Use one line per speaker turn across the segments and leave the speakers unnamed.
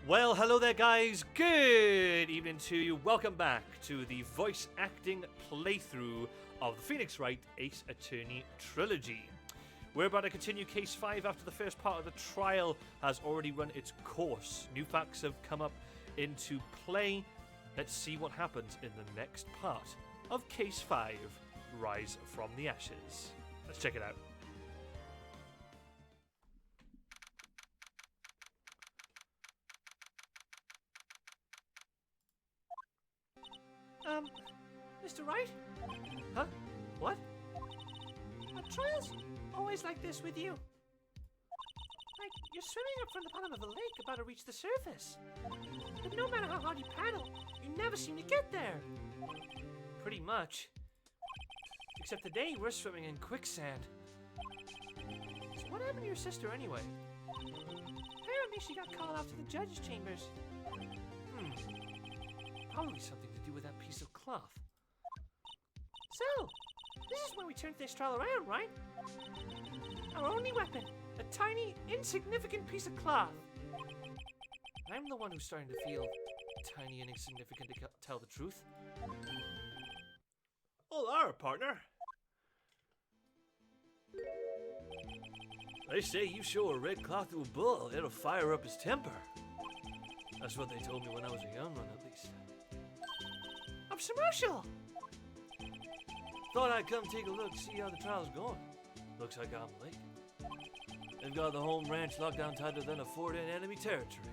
Well, hello there, guys. Good evening to you. Welcome back to the voice acting playthrough of the Phoenix Wright Ace Attorney Trilogy. We're about to continue Case 5 after the first part of the trial has already run its course. New facts have come up into play. Let's see what happens in the next part of Case 5, Rise from the Ashes. Let's check it out.
Mr. Wright?
Huh? What?
Trials always like this with you. Like, you're swimming up from the bottom of a lake about to reach the surface. But no matter how hard you paddle, you never seem to get there.
Pretty much. Except today we're swimming in quicksand.
So what happened to your sister anyway? Apparently she got called off to the judge's chambers.
Probably something to do with that piece of cloth.
So, this is when we turned this trial around, right? Our only weapon, a tiny, insignificant piece of cloth.
I'm the one who's starting to feel tiny and insignificant, to tell the truth. Hola, partner. They say you show a red cloth to a bull, it'll fire up his temper. That's what they told me when I was a young one, at least.
Obsermatial!
Thought I'd come take a look, see how the trial's going. Looks like I'm late. They've got the home ranch locked down tighter than a fort in enemy territory.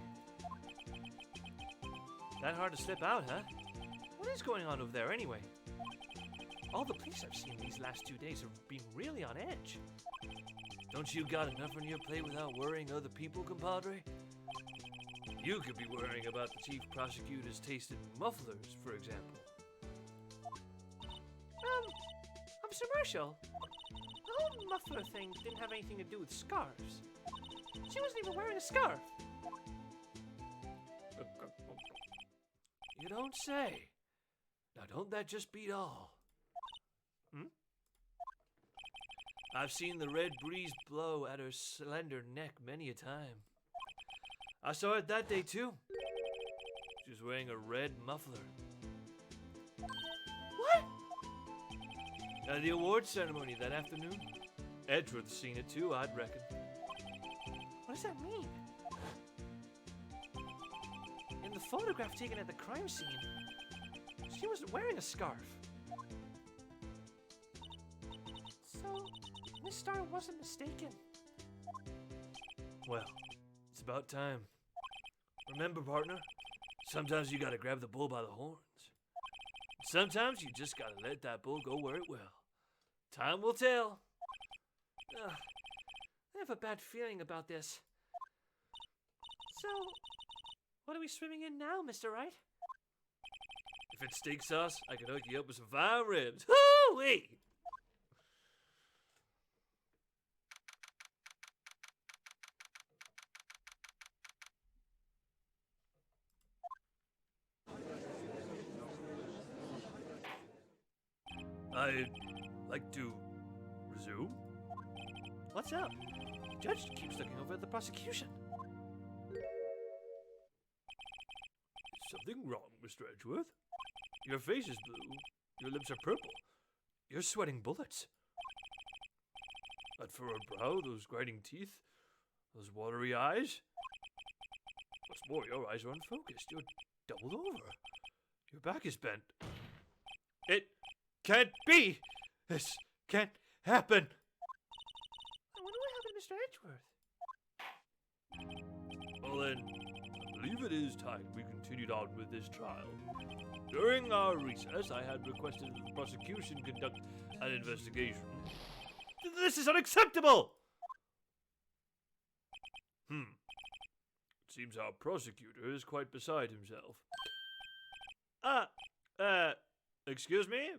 That hard to slip out, huh? What is going on over there anyway? All the police I've seen these last 2 days have been really on edge. Don't you got enough on your plate without worrying other people, compadre? You could be worrying about the chief prosecutor's tasted mufflers, for example.
Obsermatial. The whole muffler thing didn't have anything to do with scarves. She wasn't even wearing a scarf.
You don't say. Now don't that just beat all? I've seen the red breeze blow at her slender neck many a time. I saw it that day too. She was wearing a red muffler.
What?
At the awards ceremony that afternoon. Edgeworth's seen it too, I'd reckon.
What does that mean? In the photograph taken at the crime scene, she wasn't wearing a scarf. So, Miss Starr wasn't mistaken.
Well, it's about time. Remember, partner, sometimes you gotta grab the bull by the horns. Sometimes you just gotta let that bull go where it will. Time will tell.
I have a bad feeling about this. So, what are we swimming in now, Mr. Wright?
If it's steak sauce, I can hook you up with some fine ribs. Hoo-wee! I'd like to resume.
What's up? The judge keeps looking over at the prosecution.
Is something wrong, Mr. Edgeworth? Your face is blue. Your lips are purple. You're sweating bullets. That furrowed brow, those grinding teeth, those watery eyes. What's more, your eyes are unfocused. You're doubled over. Your back is bent. It can't be! This can't happen!
I wonder what happened to Mr. Edgeworth.
Well then, I believe it is time we continued on with this trial. During our recess, I had requested that the prosecution conduct an investigation. This is unacceptable! It seems our prosecutor is quite beside himself. Excuse me?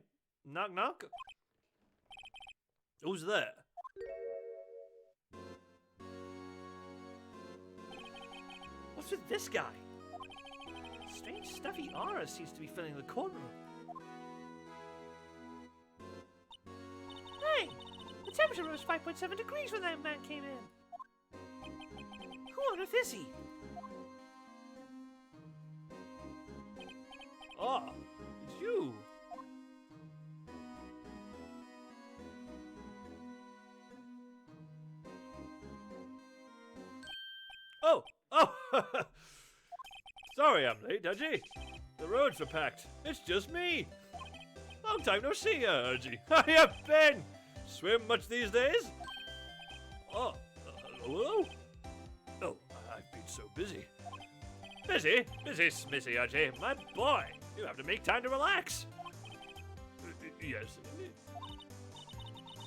Knock knock? Who's there?
What's with this guy? Strange stuffy aura seems to be filling the courtroom. Hey! The temperature rose 5.7 degrees when that man came in. Who on earth is he?
Ah, it's you. Oh! Sorry I'm late, Edgy. The roads are packed. It's just me. Long time no see, Edgy. How you been? Swim much these days? Oh, hello? Oh, I've been so busy. Busy? Busy, Smissy, Edgy. My boy, you have to make time to relax. Yes.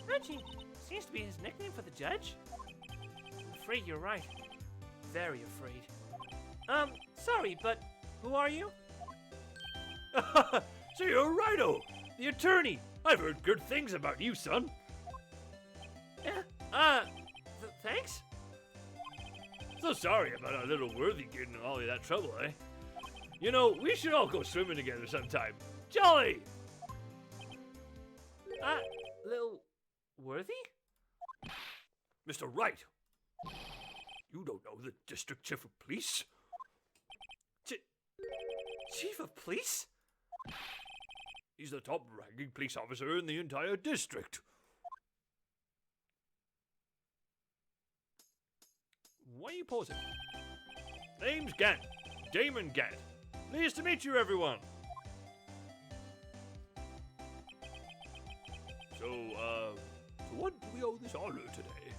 Reggie seems to be his nickname for the judge. I'm afraid you're right. Very afraid. Sorry, but who are you?
So you're Righto, the attorney. I've heard good things about you, son.
Thanks?
So sorry about our little Worthy getting in all of that trouble, eh? You know, we should all go swimming together sometime. Jolly!
Little Worthy?
Mr. Wright, you don't know the district chief of police?
Chief of police?
He's the top ranking police officer in the entire district. Why are you pausing? Name's Gant. Damon Gant. Pleased to meet you, everyone. So what do we owe this honor today?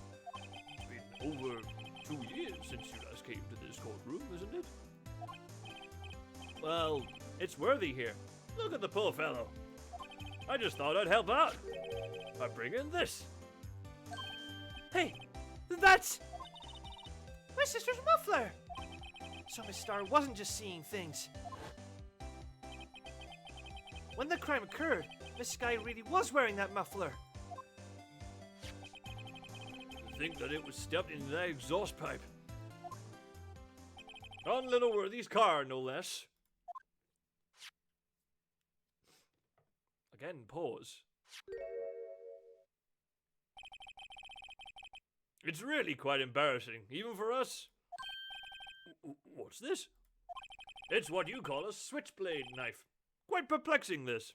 It's been over 2 years since you last came to this courtroom, isn't it? Well, it's Worthy here. Look at the poor fellow. I just thought I'd help out by bringing this.
Hey, that's my sister's muffler! So Miss Starr wasn't just seeing things. When the crime occurred, Miss Sky really was wearing that muffler.
To think that it was stuffed into that exhaust pipe. On little Worthy's car, no less. Again, pause. It's really quite embarrassing, even for us. What's this? It's what you call a switchblade knife. Quite perplexing, this.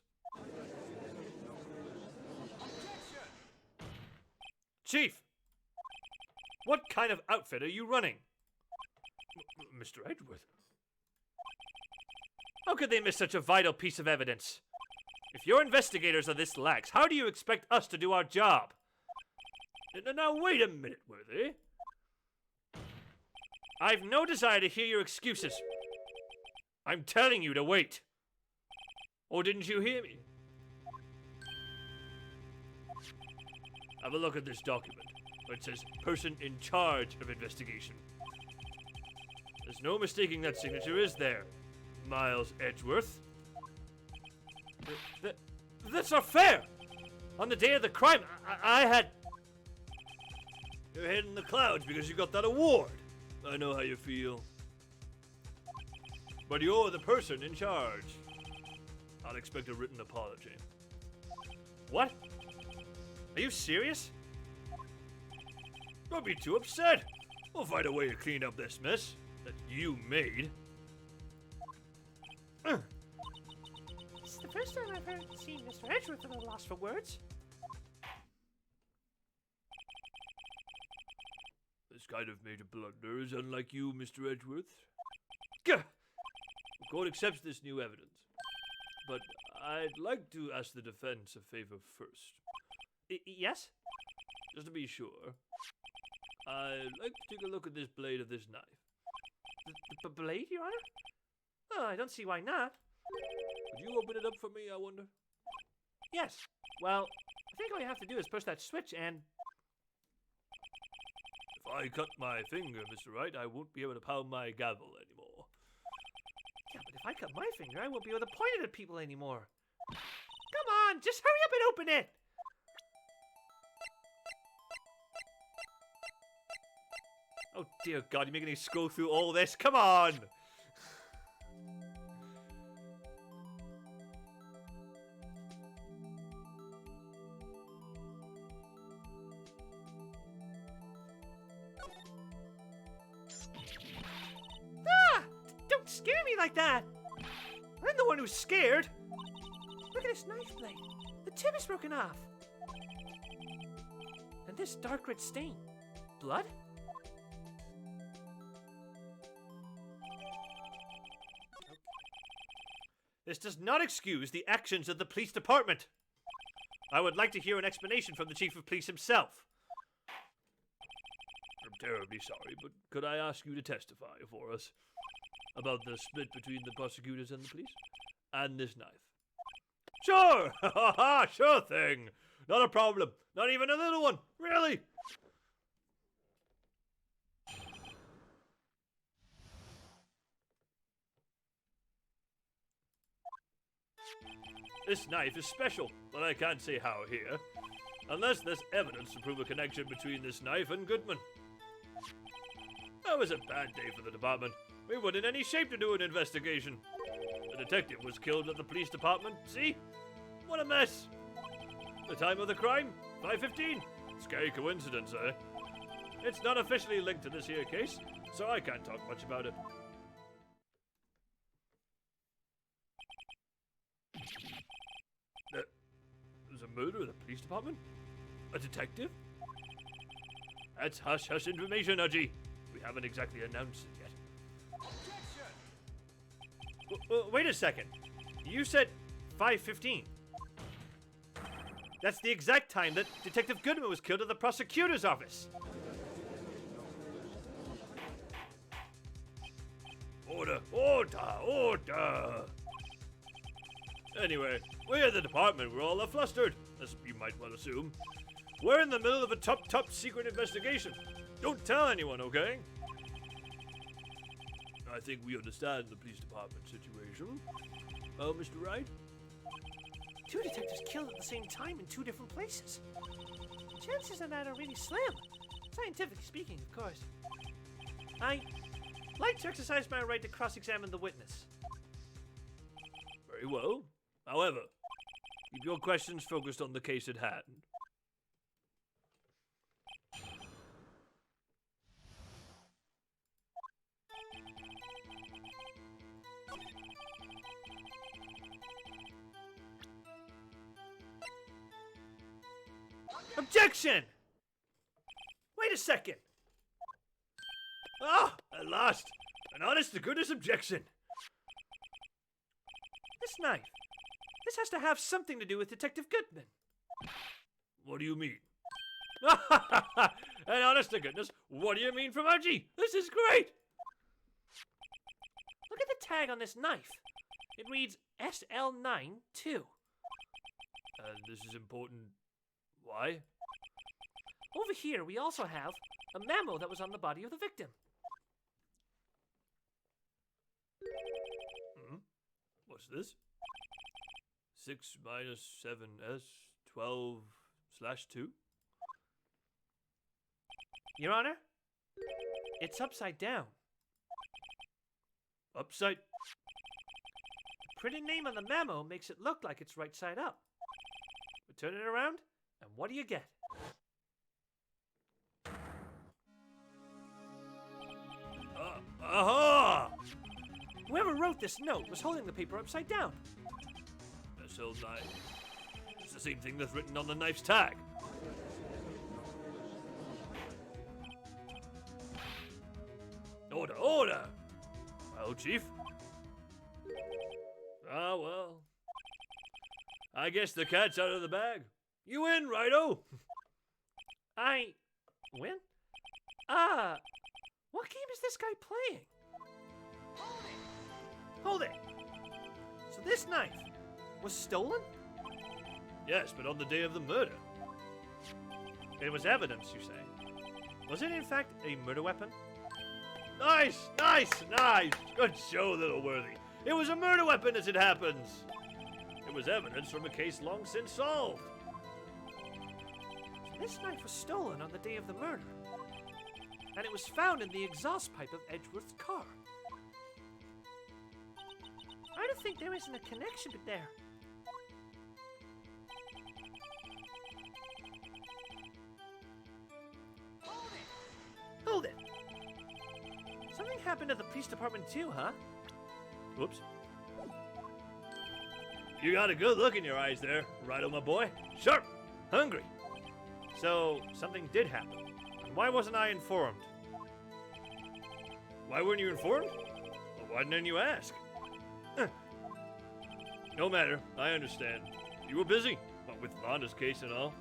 Chief, what kind of outfit are you running? Mr. Edgeworth. How could they miss such a vital piece of evidence? If your investigators are this lax, how do you expect us to do our job? Now, wait a minute, Worthy. I've no desire to hear your excuses. I'm telling you to wait. Or didn't you hear me? Have a look at this document, where it says person in charge of investigation. There's no mistaking that signature, is there, Miles Edgeworth? That's not fair! On the day of the crime, I had... Your head in the clouds because you got that award. I know how you feel. But you're the person in charge. I'll expect a written apology. What? Are you serious? Don't be too upset. We'll find a way to clean up this mess that you made.
It's the first time I've seen Mr. Edgeworth at a loss for words.
This kind of major blunder is unlike you, Mr. Edgeworth. Gah! The court accepts this new evidence, but I'd like to ask the defense a favor first.
Yes?
Just to be sure, I'd like to take a look at this blade of this knife.
The blade, Your Honor? Oh, I don't see why not.
Could you open it up for me, I wonder?
Yes. Well, I think all you have to do is push that switch and...
If I cut my finger, Mr. Wright, I won't be able to pound my gavel anymore.
Yeah, but if I cut my finger, I won't be able to point it at people anymore. Come on, just hurry up and open it!
Oh dear God, you're making me scroll through all this. Come on!
Don't scare me like that!
I'm the one who's scared.
Look at this knife blade. The tip is broken off. And this dark red stain. Blood?
This does not excuse the actions of the police department. I would like to hear an explanation from the chief of police himself. I'm terribly sorry, but could I ask you to testify for us about the split between the prosecutors and the police? And this knife. Sure! Sure thing! Not a problem. Not even a little one. Really? This knife is special, but I can't say how here. Unless there's evidence to prove a connection between this knife and Goodman. That was a bad day for the department. We weren't in any shape to do an investigation. The detective was killed at the police department. See? What a mess. The time of the crime? 5:15. Scary coincidence, eh? It's not officially linked to this here case, so I can't talk much about it. There's a murder at the police department? A detective? That's hush-hush information, Udgy. We haven't exactly announced it yet. Objection! Wait a second. You said 5:15. That's the exact time that Detective Goodman was killed at the prosecutor's office. Order, order, order. Anyway, we at the department were all flustered, as you might well assume. We're in the middle of a top secret investigation. Don't tell anyone, okay? I think we understand the police department situation. Oh, Mr. Wright?
2 detectives killed at the same time in 2 different places. The chances of that are really slim. Scientifically speaking, of course. I'd like to exercise my right to cross-examine the witness.
Very well. However, keep your questions focused on the case at hand. Objection! Wait a second. Ah, at last. An honest-to-goodness objection.
This knife. This has to have something to do with Detective Goodman.
What do you mean? And honest-to-goodness, what do you mean from Udgy? This is great.
Look at the tag on this knife. It reads SL92.
And this is important. Why?
Over here, we also have a memo that was on the body of the victim.
What's this? 6 minus 7s 12/2?
Your Honor, it's upside down.
Upside?
The printed name on the memo makes it look like it's right side up. But turn it around, and what do you get?
Aha!
Whoever wrote this note was holding the paper upside down.
SL9. It's the same thing that's written on the knife's tag. Order, order! Well, Chief? Ah, well. I guess the cat's out of the bag. You win, righto?
I win? What game is this guy playing? Hold it! So this knife was stolen?
Yes, but on the day of the murder.
It was evidence, you say. Was it in fact a murder weapon?
Nice, nice, nice! Good show, little worthy. It was a murder weapon as it happens. It was evidence from a case long since solved.
So this knife was stolen on the day of the murder. And it was found in the exhaust pipe of Edgeworth's car. I don't think there isn't a connection there. Hold it! Something happened at the police department too, huh?
Whoops. You got a good look in your eyes there, Righto, my boy. Sharp, hungry. So, something did happen. Why wasn't I informed? Why weren't you informed? Well, why didn't you ask? No matter, I understand. You were busy, what with Vonda's case and all.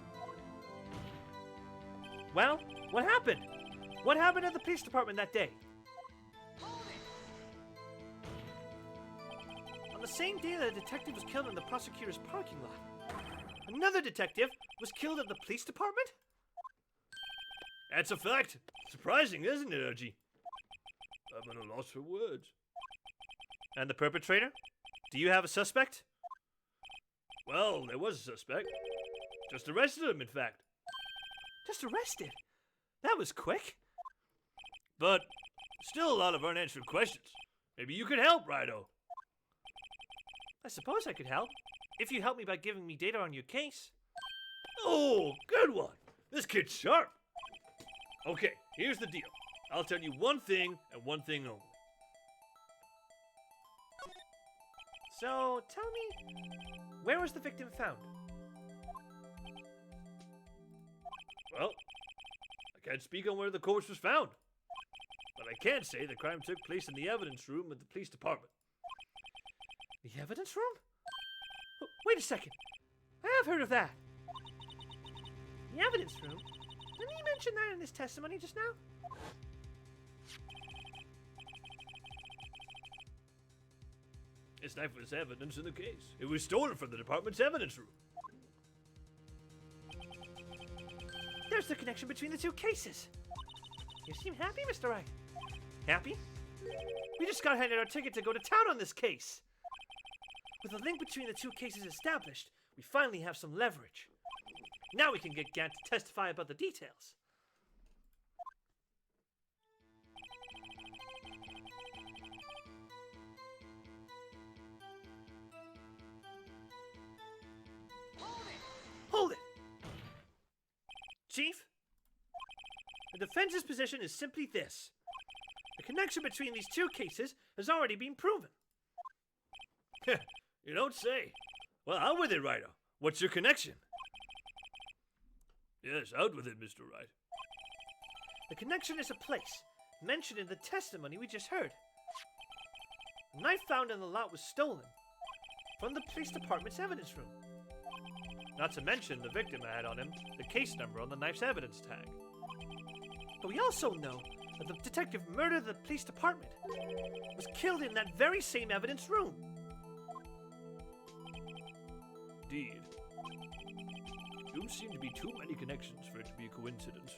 Well, what happened? What happened at the police department that day? On the same day that a detective was killed in the prosecutor's parking lot, another detective was killed at the police department?
That's a fact. Surprising, isn't it, Archie? I'm at a loss for words.
And the perpetrator? Do you have a suspect?
Well, there was a suspect. Just arrested him, in fact.
Just arrested? That was quick.
But still a lot of unanswered questions. Maybe you could help, Righto.
I suppose I could help, if you help me by giving me data on your case.
Oh, good one. This kid's sharp. Okay, here's the deal. I'll tell you one thing and one thing only.
So, tell me, where was the victim found?
Well, I can't speak on where the corpse was found. But I can say the crime took place in the evidence room of the police department.
The evidence room? Wait a second. I have heard of that. The evidence room? Didn't he mention that in his testimony just now?
This knife was evidence in the case. It was stolen from the department's evidence room.
There's the connection between the two cases. You seem happy, Mr. Wright. Happy? We just got handed our ticket to go to town on this case. With the link between the two cases established, we finally have some leverage. Now we can get Gant to testify about the details. Hold it! Chief, the defense's position is simply this. The connection between these two cases has already been proven.
You don't say. Well, out with it, Righto. What's your connection? Yes, out with it, Mr. Wright.
The connection is a place mentioned in the testimony we just heard. The knife found in the lot was stolen from the police department's evidence room. Not to mention the victim had on him the case number on the knife's evidence tag. But we also know that the detective murdered the police department was killed in that very same evidence room.
Indeed. Don't seem to be too many connections for it to be a coincidence.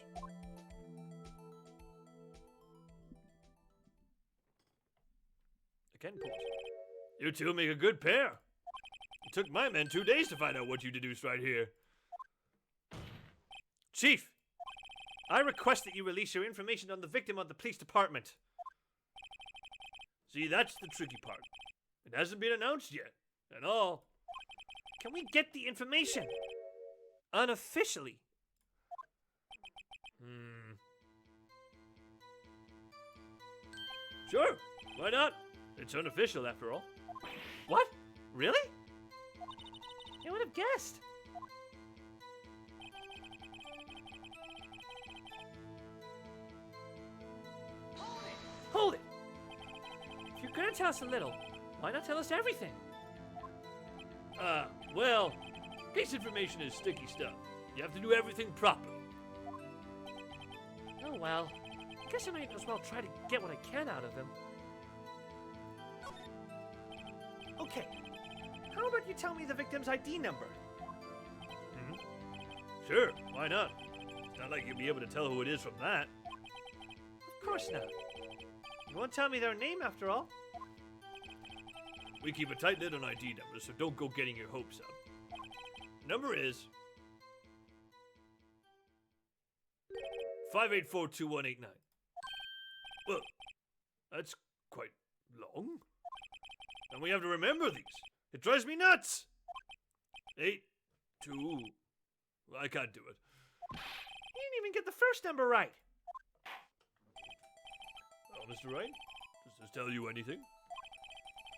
Again, pause. You two make a good pair. It took my men 2 days to find out what you deduced right here.
Chief, I request that you release your information on the victim of the police department.
See, that's the tricky part. It hasn't been announced yet, and all.
Can we get the information? Unofficially.
Sure, why not? It's unofficial after all.
What? Really? I would have guessed. Hold it! If you're gonna tell us a little, why not tell us everything?
Well, case information is sticky stuff. You have to do everything properly.
Oh well, I guess I might as well try to get what I can out of him. Okay, how about you tell me the victim's ID number?
Sure, why not? It's not like you'll be able to tell who it is from that.
Of course not. You won't tell me their name after all.
We keep a tight lid on ID numbers, so don't go getting your hopes up. Number is 5842189. Well, that's quite long. And we have to remember these. It drives me nuts. 82. I can't do it.
You didn't even get the first number right.
Oh, Mr. Wright, does this tell you anything?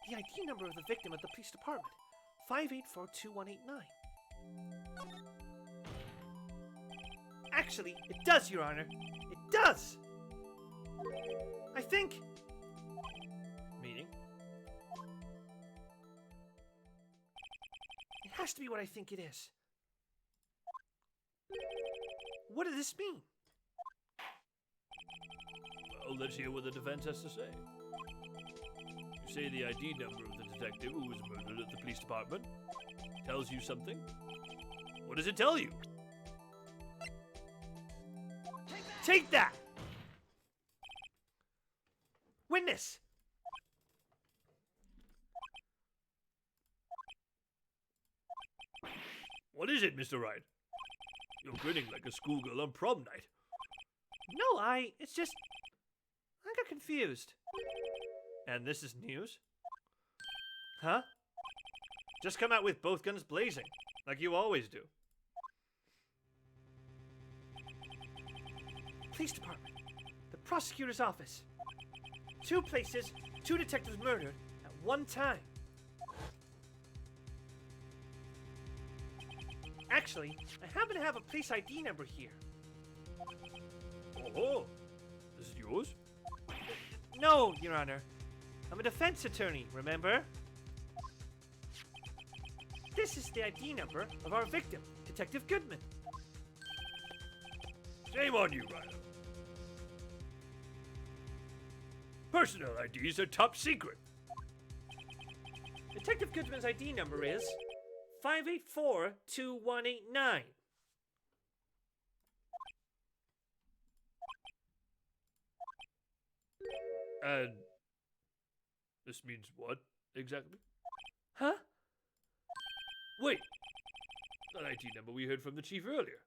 The ID number of the victim at the police department. 5842-189. Actually, it does, Your Honor. It does! I think...
Meaning?
It has to be what I think it is. What does this mean?
Well, let's hear what the defense has to say. You say the ID number of the detective who was murdered at the police department tells you something. What does it tell you?
Take that! Witness!
What is it, Mr. Wright? You're grinning like a schoolgirl on prom night.
No, it's just... I got confused.
And this is news?
Huh?
Just come out with both guns blazing, like you always do.
Police department. The prosecutor's office. 2 places, 2 detectives murdered at one time. Actually, I happen to have a police ID number here.
Oh, this is yours?
No, Your Honor. I'm a defense attorney, remember? This is the ID number of our victim, Detective Goodman.
Shame on you, Ryder. Personal IDs are top secret.
Detective Goodman's ID number is 5842-189.
And this means what, exactly?
Huh?
Wait, that ID number we heard from the chief earlier.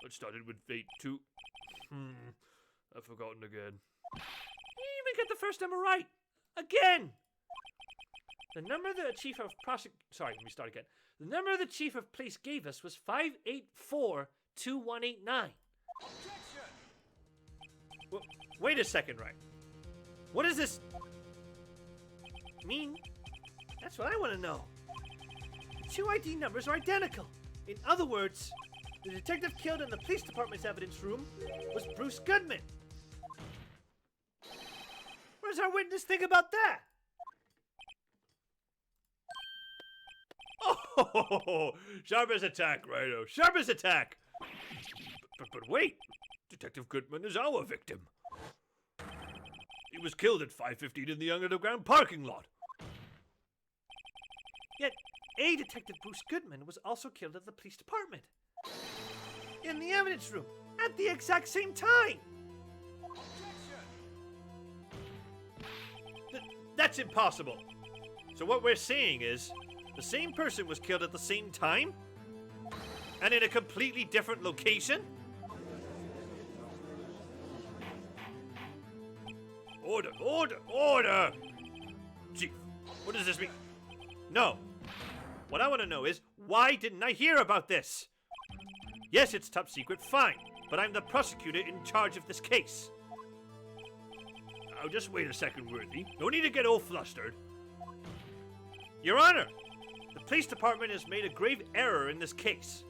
It started with 82. I've forgotten again.
You even get the first number right. Again! The number the chief of Sorry, let me start again. The number the chief of police gave us was 5842-189.
Well, wait a second, Wright. What does this
mean? That's what I want to know. The 2 ID numbers are identical. In other words, the detective killed in the police department's evidence room was Bruce Goodman. What does our witness think about that?
Oh, sharp as a tack, Righto. Sharp as a tack. But wait, Detective Goodman is our victim. He was killed at 5:15 in the Young Underground parking lot.
Yet, a Detective Bruce Goodman was also killed at the police department. In the evidence room, at the exact same time.
That's impossible. So what we're saying is, the same person was killed at the same time? And in a completely different location? Order, order, order! Chief, what does this mean? No. What I want to know is, why didn't I hear about this? Yes, it's top secret, fine. But I'm the prosecutor in charge of this case. Now, just wait a second, Worthy. No need to get all flustered. Your Honor, the police department has made a grave error in this case.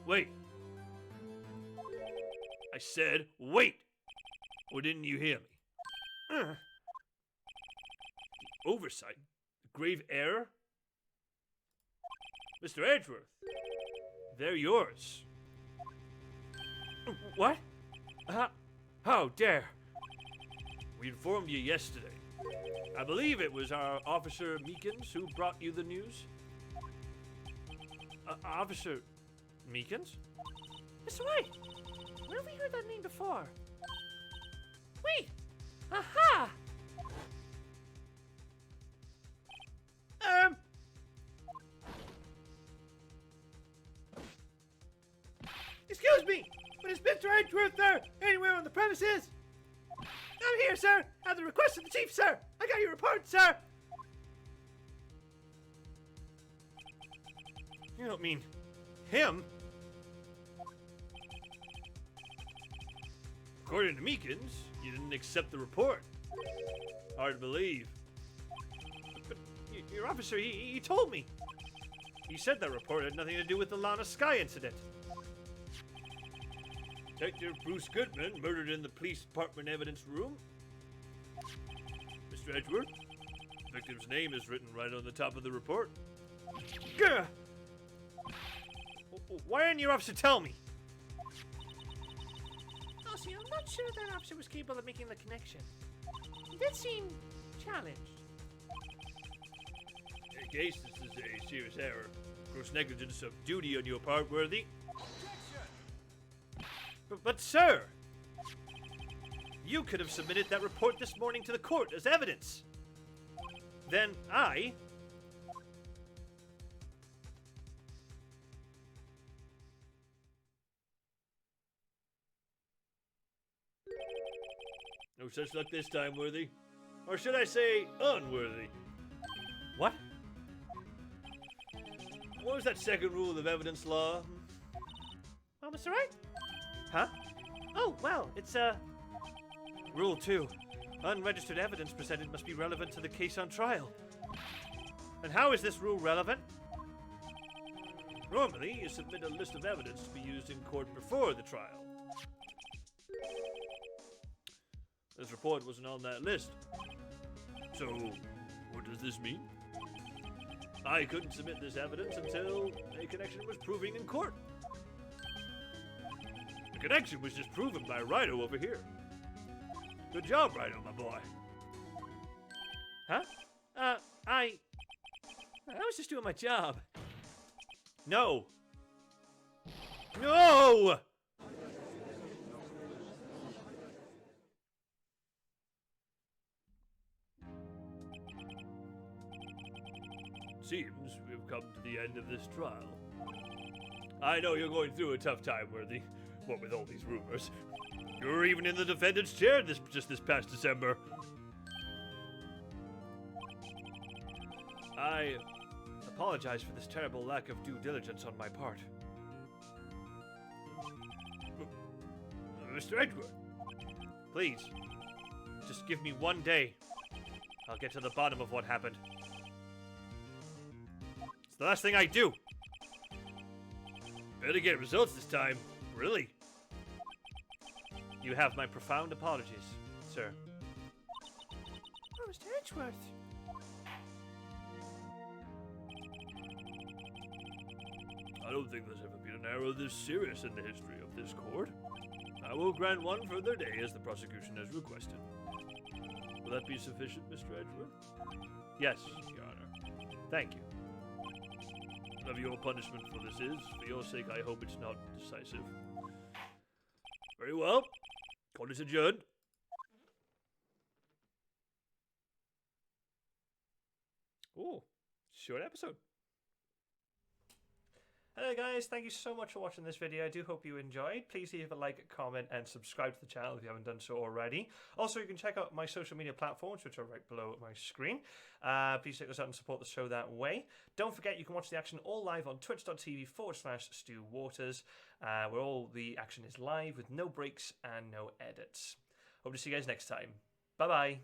Wait. I said, wait. Or didn't you hear me? The oversight? The grave error? Mr. Edgeworth, they're yours.
What? How dare?
We informed you yesterday. I believe it was our Officer Meekins who brought you the news.
Officer
Meekins?
Mr. Wright, where have we heard that name before? Wait! Aha! Excuse me, but is Mr. Edgeworth there anywhere on the premises? I'm here, sir, at the request of the chief, sir. I got your report, sir.
You don't mean him? According to Meekins, you didn't accept the report. Hard to believe. But Your officer, he told me. He said that report had nothing to do with the Lana Sky incident. Detective Bruce Goodman murdered in the police department evidence room. Mr. Edgeworth, the victim's name is written right on the top of the report. Gah! Why didn't your officer tell me?
Oh, see, I'm not sure that officer was capable of making the connection. He did seem challenged.
In case this is a serious error, gross negligence of duty on your part, Worthy. But sir, you could have submitted that report this morning to the court as evidence. Then I... No such luck this time, Worthy. Or should I say, unworthy. What? What was that second rule of evidence law?
Oh, Mr. Wright?
Huh?
Oh, well, it's,
Rule 2. Unregistered evidence presented must be relevant to the case on trial. And how is this rule relevant? Normally, you submit a list of evidence to be used in court before the trial. This report wasn't on that list. So, what does this mean? I couldn't submit this evidence until a connection was proven in court. The connection was just proven by Wright over here. Good job, Wright, my boy.
Huh? I was just doing my job.
No! No! Seems we've come to the end of this trial. I know you're going through a tough time, Worthy. What with all these rumors. You were even in the defendant's chair just this past December. I apologize for this terrible lack of due diligence on my part. Mr. Edgeworth, please, just give me one day. I'll get to the bottom of what happened. It's the last thing I do. Better get results this time, really. You have my profound apologies, sir.
Oh, Mr. Edgeworth.
I don't think there's ever been an error this serious in the history of this court. I will grant one further day as the prosecution has requested. Will that be sufficient, Mr. Edgeworth? Yes, Your Honor. Thank you. Whatever your punishment for this is, for your sake I hope it's not decisive. Very well. Court is adjourned. Oh, short episode.
Hello guys, thank you so much for watching this video. I do hope you enjoyed. Please leave a like, comment and subscribe to the channel if you haven't done so already. Also, you can check out my social media platforms, which are right below my screen. Please check us out and support the show that way. Don't forget you can watch the action all live on twitch.tv/Stu Waters, where all the action is live with no breaks and no edits. Hope to see you guys next time. Bye bye.